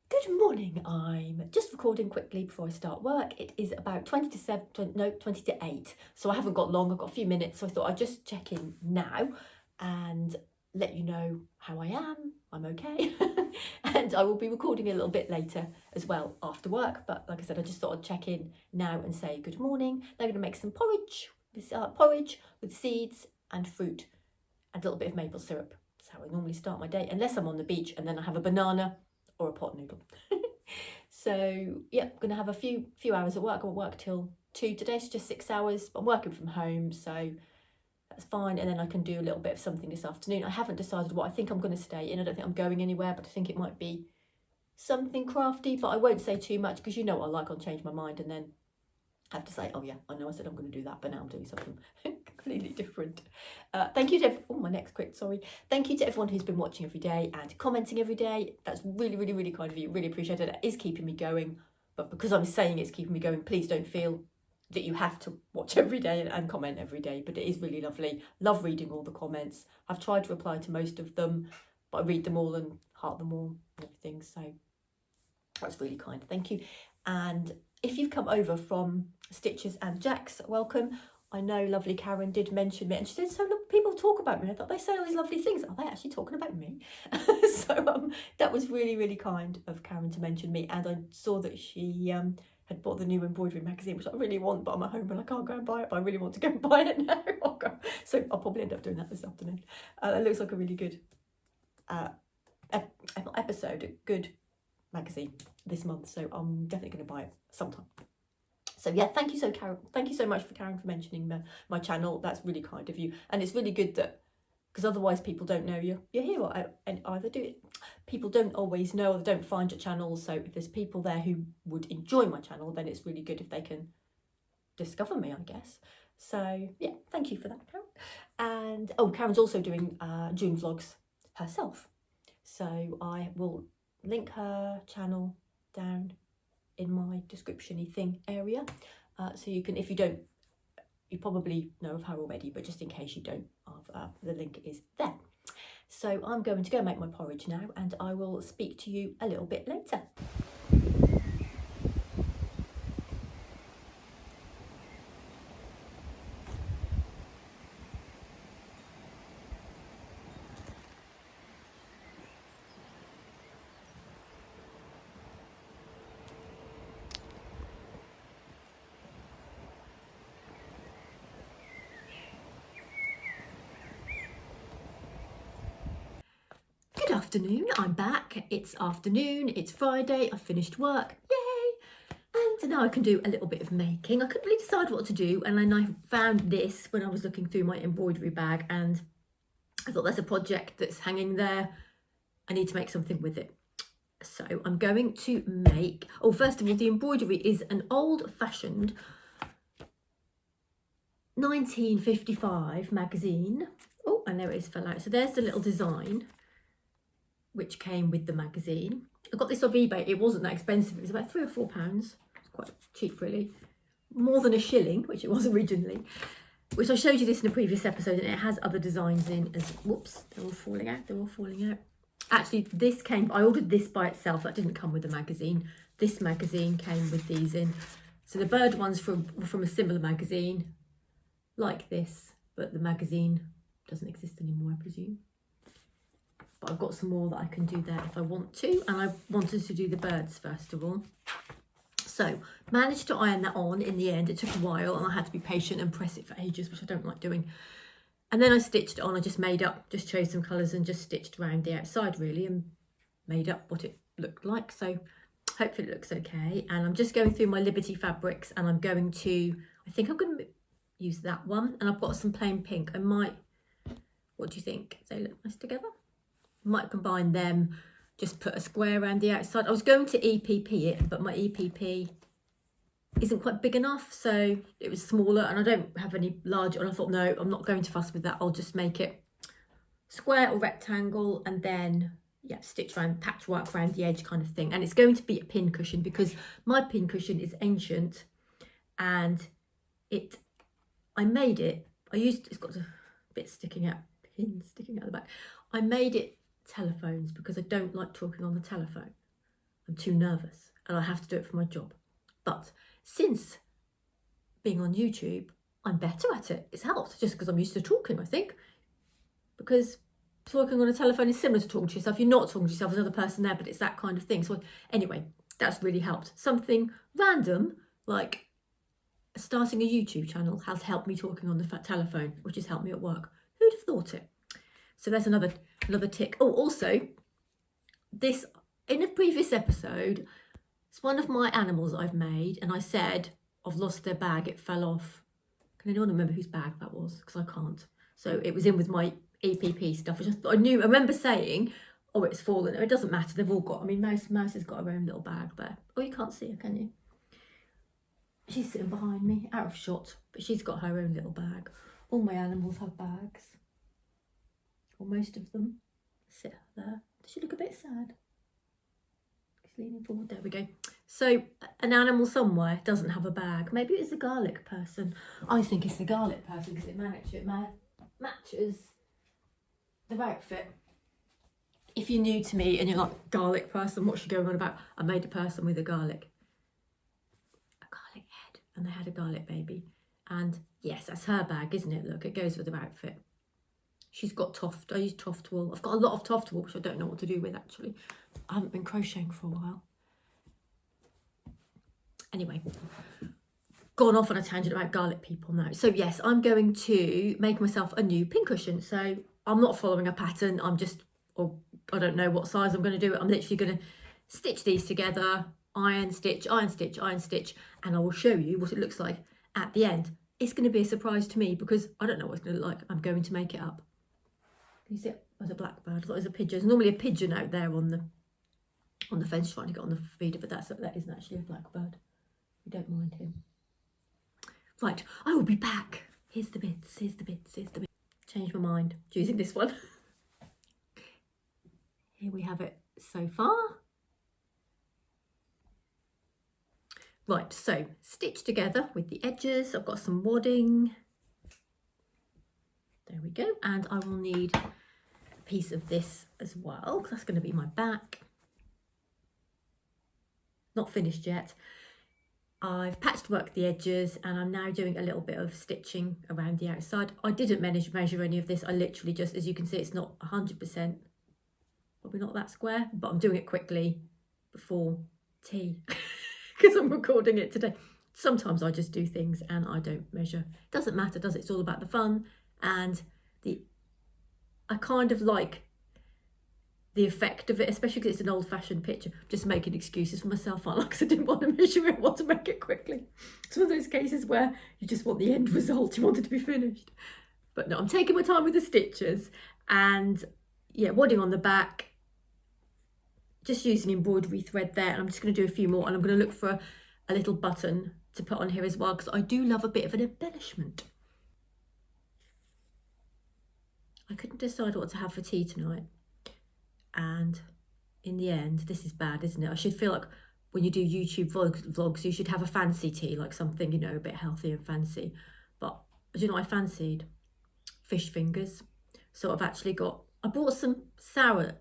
Good morning. I'm just recording quickly before I start work. It is about 20 to 7, 20 to 8. So I haven't got long. I've got a few minutes. So I thought I'd just check in now and let you know how I am. I'm okay. And I will be recording a little bit later as well after work. But like I said, I just thought I'd check in now and say good morning. They're going to make some porridge, porridge with seeds and fruit and a little bit of maple syrup. That's how I normally start my day, unless I'm on the beach and then I have a banana or a pot noodle. So yeah, I'm gonna have a few hours at work. I'll work till 2 today, so just 6 hours. I'm working from home, so that's fine. And then I can do a little bit of something this afternoon. I haven't decided what. I think I'm gonna stay in. I don't think I'm going anywhere, but I think it might be something crafty, but I won't say too much because you know what I like. I'll change my mind and then have to say, oh yeah, I know I said I'm going to do that, but now I'm doing something completely different. Thank you to my neck's quick, sorry. Thank you to everyone who's been watching every day and commenting every day. That's really, really, really kind of you. Really appreciate it. It is keeping me going, but because I'm saying it's keeping me going, please don't feel that you have to watch every day and comment every day, but it is really lovely. Love reading all the comments. I've tried to reply to most of them, but I read them all and heart them all and everything, so that's really kind. Thank you. And if you've come over from Stitches and Jacks, welcome. I know lovely Karen did mention me and she said, so look, people talk about me. I thought they say all these lovely things. Are they actually talking about me? So that was really, really kind of Karen to mention me. And I saw that she had bought the new embroidery magazine, which I really want, but I'm at home and I can't go and buy it, but I really want to go and buy it now. So I'll probably end up doing that this afternoon. It looks like a really good episode, a good magazine this month, so I'm definitely going to buy it sometime. So yeah, thank you so much for Karen for mentioning my channel. That's really kind of you, and it's really good that, because otherwise people don't know you're here, and either do it. People don't always know or they don't find your channel, so if there's people there who would enjoy my channel, then it's really good if they can discover me, I guess. So yeah, thank you for that, Karen. And oh, Karen's also doing June vlogs herself, so I will link her channel down in my description-y thing area, so you can, if you don't, you probably know of her already, but just in case you don't, the link is there. So I'm going to go make my porridge now and I will speak to you a little bit later. Good afternoon, I'm back. It's afternoon, it's Friday, I've finished work, yay! And now I can do a little bit of making. I couldn't really decide what to do, and then I found this when I was looking through my embroidery bag, and I thought that's a project that's hanging there. I need to make something with it. So I'm going to make, oh, first of all, the embroidery is an old-fashioned 1955 magazine. Oh, and there it is, fell out. So there's the little design which came with the magazine. I got this off eBay. It wasn't that expensive. It was about £3 or £4. It's quite cheap, really. More than a shilling, which it was originally. Which I showed you this in a previous episode, and it has other designs in as, whoops, they're all falling out. They're all falling out. Actually, this came, I ordered this by itself. That didn't come with the magazine. This magazine came with these in. So the bird one's from a similar magazine, like this, but the magazine doesn't exist anymore, I presume. But I've got some more that I can do there if I want to, and I wanted to do the birds first of all. So managed to iron that on in the end. It took a while and I had to be patient and press it for ages, which I don't like doing. And then I stitched it on. I just chose some colours and just stitched around the outside really and made up what it looked like. So hopefully it looks okay. And I'm just going through my Liberty fabrics, and I'm going to, I think I'm going to use that one, and I've got some plain pink. I might, what do you think? They look nice together? Might combine them, just put a square around the outside. I was going to EPP it, but my EPP isn't quite big enough, so it was smaller, and I don't have any larger, and I thought, no, I'm not going to fuss with that. I'll just make it square or rectangle, and then yeah, stitch around, patchwork around the edge kind of thing. And it's going to be a pincushion because my pincushion is ancient, and I made it, it's got a bit sticking out, pins sticking out the back. I made it telephones because I don't like talking on the telephone. I'm too nervous and I have to do it for my job. But since being on YouTube, I'm better at it. It's helped just because I'm used to talking, I think. Because talking on a telephone is similar to talking to yourself. You're not talking to yourself, there's another person there, but it's that kind of thing. So anyway, that's really helped. Something random like starting a YouTube channel has helped me talking on the telephone, which has helped me at work. Who'd have thought it? So there's another tick. Oh, also, this in a previous episode, it's one of my animals I've made, and I said I've lost their bag, it fell off. Can anyone remember whose bag that was? Because I can't. So it was in with my EPP stuff, which I remember saying, oh, it's fallen. It doesn't matter, they've all got, I mean, Mouse has got her own little bag there. Oh, you can't see her, can you? She's sitting behind me, out of shot, but she's got her own little bag. All my animals have bags, or most of them. Sit there. Does she look a bit sad? She's leaning forward. There we go. So an animal somewhere doesn't have a bag. Maybe it's the garlic person. I think it's the garlic person because it matches their outfit. If you're new to me and you're like, garlic person, what's she going on about? I made a person with a garlic head, and they had a garlic baby. And yes, that's her bag, isn't it? Look, it goes with her outfit. She's got toft. I use toft wool. I've got a lot of toft wool, which I don't know what to do with actually. I haven't been crocheting for a while. Anyway, gone off on a tangent about garlic people now. So yes, I'm going to make myself a new pincushion. So I'm not following a pattern. I'm just, I don't know what size I'm going to do it. I'm literally going to stitch these together, iron stitch, iron stitch, iron stitch, and I will show you what it looks like at the end. It's going to be a surprise to me because I don't know what it's going to look like. I'm going to make it up. Can you see it? There's a blackbird. I thought it was a pigeon. There's normally a pigeon out there on the fence trying to get on the feeder, but that isn't actually a blackbird. We don't mind him. Right, I will be back. Here's the bits. Changed my mind. Choosing this one. Here we have it so far. Right, so stitch together with the edges. I've got some wadding. There we go. And I will need a piece of this as well, because that's going to be my back. Not finished yet. I've patchworked the edges and I'm now doing a little bit of stitching around the outside. I didn't measure any of this. I literally just, as you can see, it's not 100%, probably not that square, but I'm doing it quickly before tea because I'm recording it today. Sometimes I just do things and I don't measure. Doesn't matter, does it? It's all about the fun and I kind of like the effect of it, especially because it's an old-fashioned picture. Just making excuses for myself, aren't I? Because I didn't want to measure it, I want to make it quickly. It's one of those cases where you just want the end result, you want it to be finished. But no, I'm taking my time with the stitches and yeah, wadding on the back, just using embroidery thread there. And I'm just going to do a few more and I'm going to look for a little button to put on here as well because I do love a bit of an embellishment. I couldn't decide what to have for tea tonight. And in the end, this is bad, isn't it? I should feel like when you do YouTube vlogs, you should have a fancy tea, like something, you know, a bit healthy and fancy. But do you know what I fancied? Fish fingers. So I've actually I bought some sourdough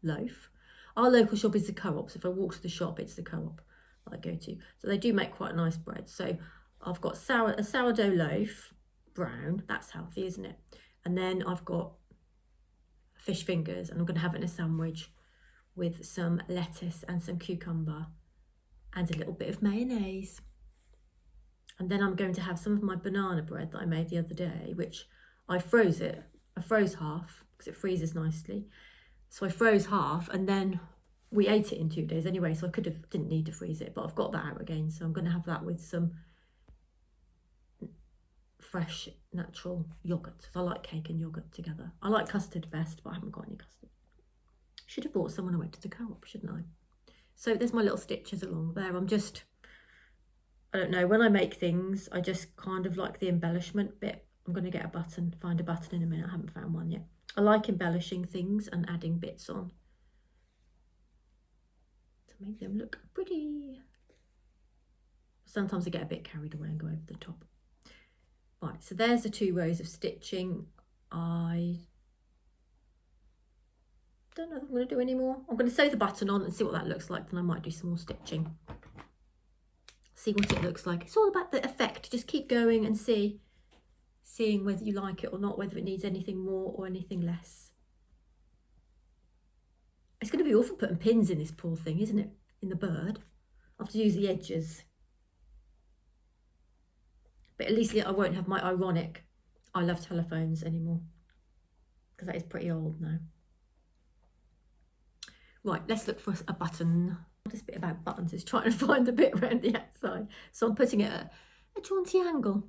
loaf. Our local shop is the Co-op. So if I walk to the shop, it's the Co-op I go to. So they do make quite nice bread. So I've got a sourdough loaf, brown. That's healthy, isn't it? And then I've got fish fingers and I'm going to have it in a sandwich with some lettuce and some cucumber and a little bit of mayonnaise. And then I'm going to have some of my banana bread that I made the other day, which I froze half because it freezes nicely. So I froze half and then we ate it in 2 days anyway, so I didn't need to freeze it, but I've got that out again. So I'm going to have that with some fresh natural yogurt. I like cake and yogurt together. I like custard best, but I haven't got any custard. Should have bought some when I went to the Co-op, shouldn't I? So there's my little stitches along there. I don't know, when I make things, I just kind of like the embellishment bit. I'm going to get find a button in a minute. I haven't found one yet. I like embellishing things and adding bits on to make them look pretty. Sometimes I get a bit carried away and go over the top. Right, so there's the 2 rows of stitching. I don't know if I'm going to do any more. I'm going to sew the button on and see what that looks like. Then I might do some more stitching. See what it looks like. It's all about the effect. Just keep going and seeing whether you like it or not, whether it needs anything more or anything less. It's going to be awful putting pins in this poor thing, isn't it? In the bird. I have to use the edges. But at least I won't have my ironic I love telephones anymore, because that is pretty old now. Right, let's look for a button. This bit about buttons is trying to find the bit around the outside. So I'm putting it at a jaunty angle.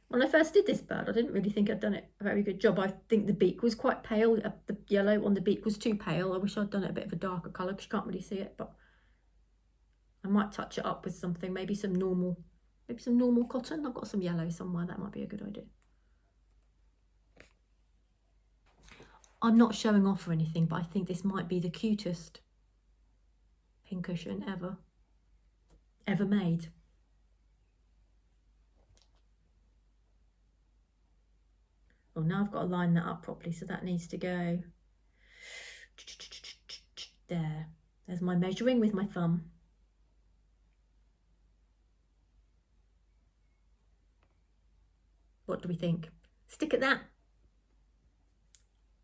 When I first did this bird, I didn't really think I'd done it a very good job. I think the beak was quite pale. The yellow on the beak was too pale. I wish I'd done it a bit of a darker colour because you can't really see it, but I might touch it up with something, maybe some normal cotton. I've got some yellow somewhere, that might be a good idea. I'm not showing off or anything, but I think this might be the cutest pincushion ever made. Well, now I've got to line that up properly, so that needs to go there. There's my measuring with my thumb. What do we think? Stick at that.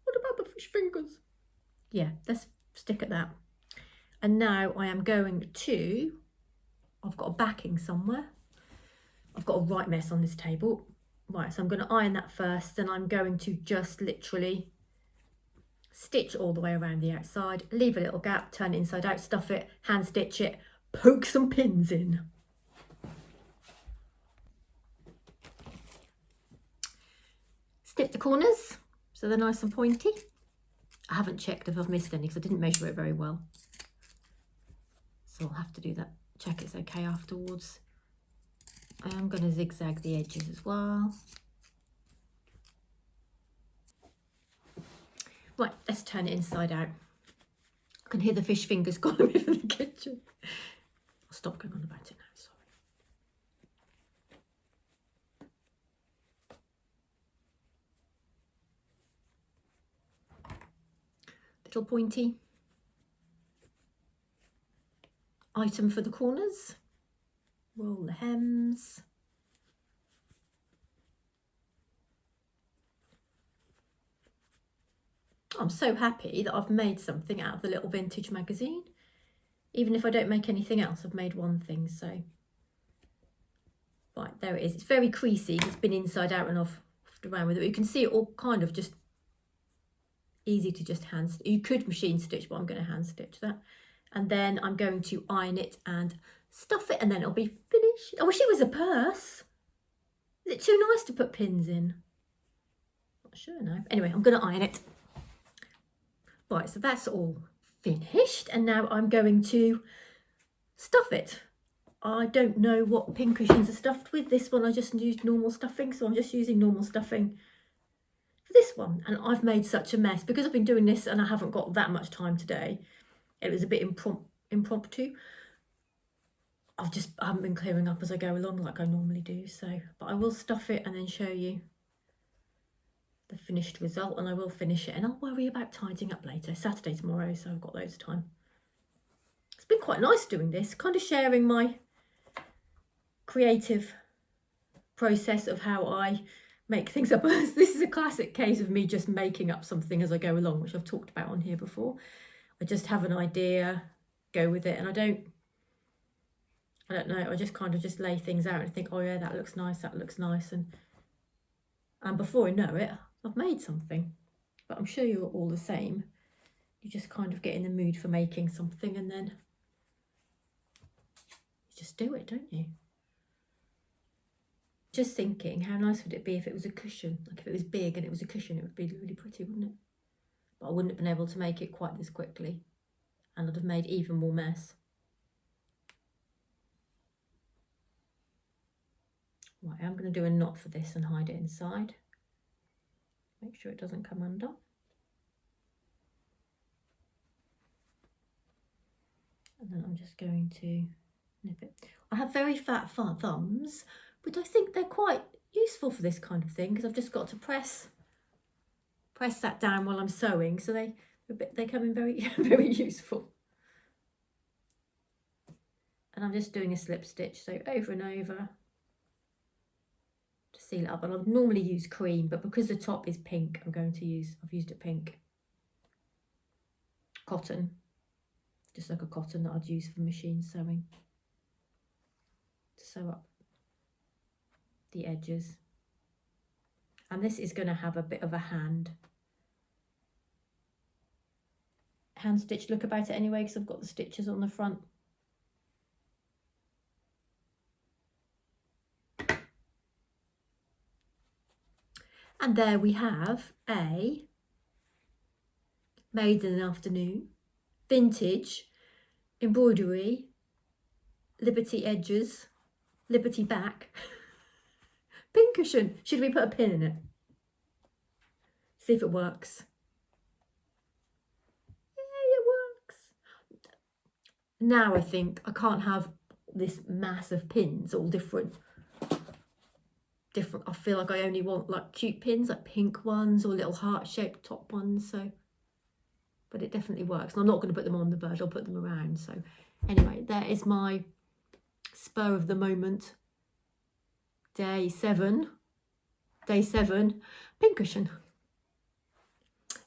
What about the fish fingers? Yeah, let's stick at that. And now I am going to, I've got a backing somewhere. I've got a right mess on this table. Right, so I'm going to iron that first, then I'm going to just literally stitch all the way around the outside, leave a little gap, turn it inside out, stuff it, hand stitch it, poke some pins in. Snip the corners so they're nice and pointy. I haven't checked if I've missed any because I didn't measure it very well. So I'll have to do that, check it's okay afterwards. I am going to zigzag the edges as well. Right, let's turn it inside out. I can hear the fish fingers calling me from the kitchen. I'll stop going on about it now, sorry. Little pointy item for the corners. Roll the hems. I'm so happy that I've made something out of the little vintage magazine. Even if I don't make anything else, I've made one thing, so. Right, there it is. It's very creasy. It's been inside out and I've hoofed around with it. You can see it all kind of just easy to just hand stitch. You could machine stitch, but I'm going to hand stitch that. And then I'm going to iron it and stuff it, and then it'll be finished. I wish it was a purse. Is it too nice to put pins in? Not sure now. Anyway, I'm going to iron it. Right, so that's all finished, and now I'm going to stuff it. I don't know what pincushions are stuffed with. This one I just used normal stuffing, so I'm just using normal stuffing for this one. And I've made such a mess because I've been doing this and I haven't got that much time today. It was a bit impromptu. I haven't been clearing up as I go along like I normally do, so, but I will stuff it and then show you the finished result, and I will finish it, and I'll worry about tidying up later. Saturday tomorrow, so I've got loads of time. It's been quite nice doing this, kind of sharing my creative process of how I make things up. This is a classic case of me just making up something as I go along, which I've talked about on here before. I just have an idea, go with it, and I don't know, I just kind of just lay things out and think, oh yeah, that looks nice, and before I know it, I've made something. But I'm sure you're all the same. You just kind of get in the mood for making something and then you just do it, don't you? Just thinking, how nice would it be if it was a cushion? Like if it was big and it was a cushion, it would be really pretty, wouldn't it? But I wouldn't have been able to make it quite this quickly, and I'd have made even more mess. Right, I'm going to do a knot for this and hide it inside. Make sure it doesn't come under. And then I'm just going to nip it. I have very fat thumbs, but I think they're quite useful for this kind of thing because I've just got to press press that down while I'm sewing, so they come in very very useful. And I'm just doing a slip stitch, so over and over to seal it up. And I'd normally use cream, but because the top is pink, I've used a pink cotton, just like a cotton that I'd use for machine sewing, to sew up the edges. And this is going to have a bit of a hand stitch look about it anyway, because I've got the stitches on the front. And there we have a Made in an Afternoon vintage embroidery, Liberty edges, Liberty back, Pincushion. Should we put a pin in it? See if it works. Yeah, it works. Now I think I can't have this mass of pins, all different. I feel like I only want like cute pins, like pink ones or little heart-shaped top ones. So, but it definitely works. And I'm not going to put them on the bird. I'll put them around. So, anyway, there is my spur of the moment. Day 7, Pincushion.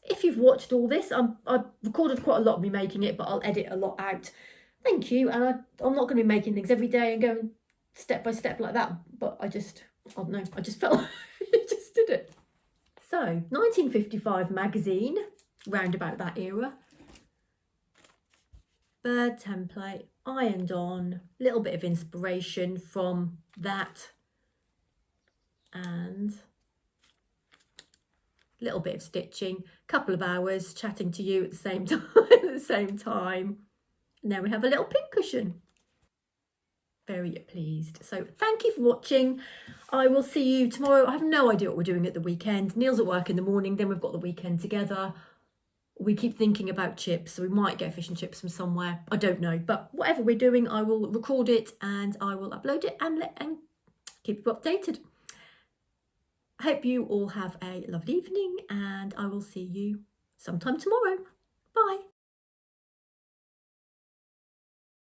If you've watched all this, I've recorded quite a lot of me making it, but I'll edit a lot out. Thank you. And I'm not going to be making things every day and going step by step like that. But I don't know, I just felt I just did it. So 1955 magazine, round about that era. Bird template, ironed on, little bit of inspiration from that, and little bit of stitching, couple of hours chatting to you at the same time. And then we have a little pincushion. Very pleased. So thank you for watching. I will see you tomorrow. I have no idea what we're doing at the weekend. Neil's at work in the morning, then we've got the weekend together. We keep thinking about chips, so we might get fish and chips from somewhere. I don't know, but whatever we're doing, I will record it and I will upload it and keep you updated. I hope you all have a lovely evening, and I will see you sometime tomorrow.